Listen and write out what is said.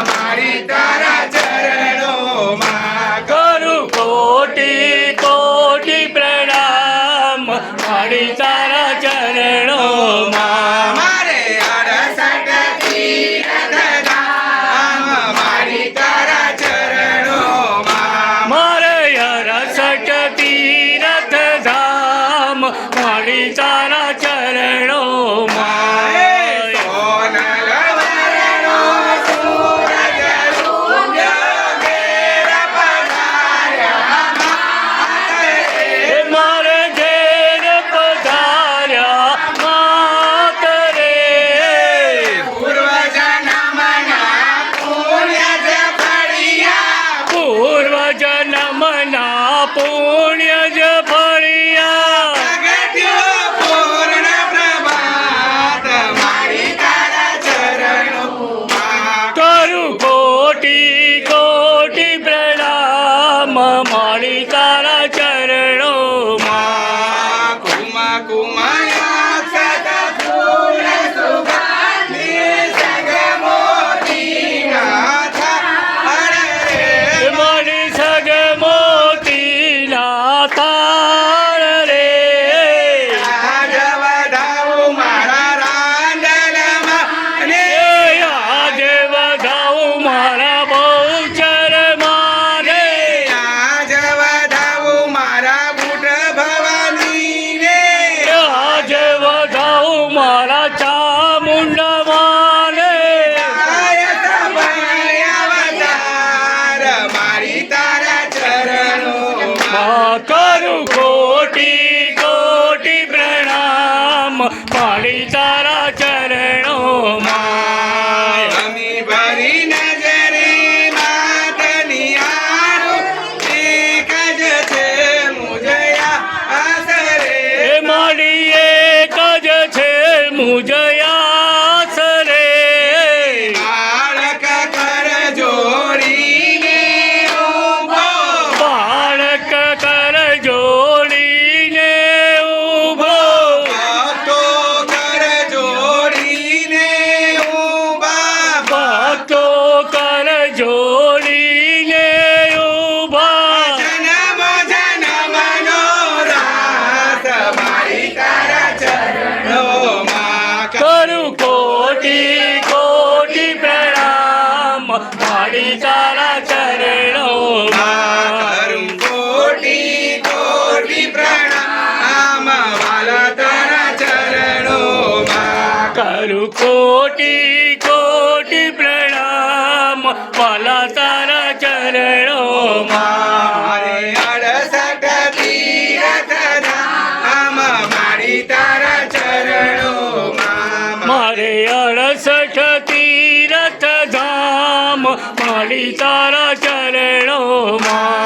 મારી તારા ચરણોમાં કરું કોટી કોટી પ્રણામ મારી તારા ચરણોમાં મારે 68 તીર્થ ધામ મારી તારા ચરણોમાં મારે 68 તીર્થ ધામ મારી તારા ચરણોમાં સોનલ વરણો સૂરજ રૂંજો ઘેર પધાર્યા માતરે મારે ઘેર પધાર્યા માત રે પૂર્વજન્મના પુણ્ય જ ફળિયા પૂર્વજન્મના પુણ્ય જ ફળિયા જગત્યો પૂર્ણ પ્રભાત મારી તારા ચરણોમાં કરું કોટી કોટી પ્રણામ મારી તારા ચરણોમાં કુમા કુમાયા ફૂલ સુગંધી સગમોતી નાથા હરે મારી સગ મોતીના તાર રે આજ વધાવું મારા રાંદલમાં ને આજે વધાવું મારા બહુચર મારે આજ વધાવું મારા બુટ ભવાની ને આજે વધાવું મારા ચામુંડા મારે આય સમય અવતાર મારી તારા ચરણોમાં કરું કોટી કોટી પ્રણામ મારી તારા ચરણોમાં અમી ભરી નજરે માત નિહાળું એક જ છે મુજયા આસરે મારી એક જ છે મુજયાસ રે બાળક કર જોડીને ઊભો બાળક કર જોડીને ઊભો ભક્તો કર જોડીને ઊભા ભક્તો કર જોડીને ઊભા જન્મ જન્મનો રાસ મારી તારા ચરણોમાં કરું કોટી કોટી પ્રણામ મારી તારા ચરણોમાં કરું કોટી કોટી પ્રણામ વાલા તારા ચરણોમાં કરું કોટી કોટી પ્રણામ વાલા તારા ચરણોમાં મારે 68 તીર્થ ધામ મારી તારા ચરણોમાં મારે 68 તીર્થ ધામ મારી તારા ચરણોમાં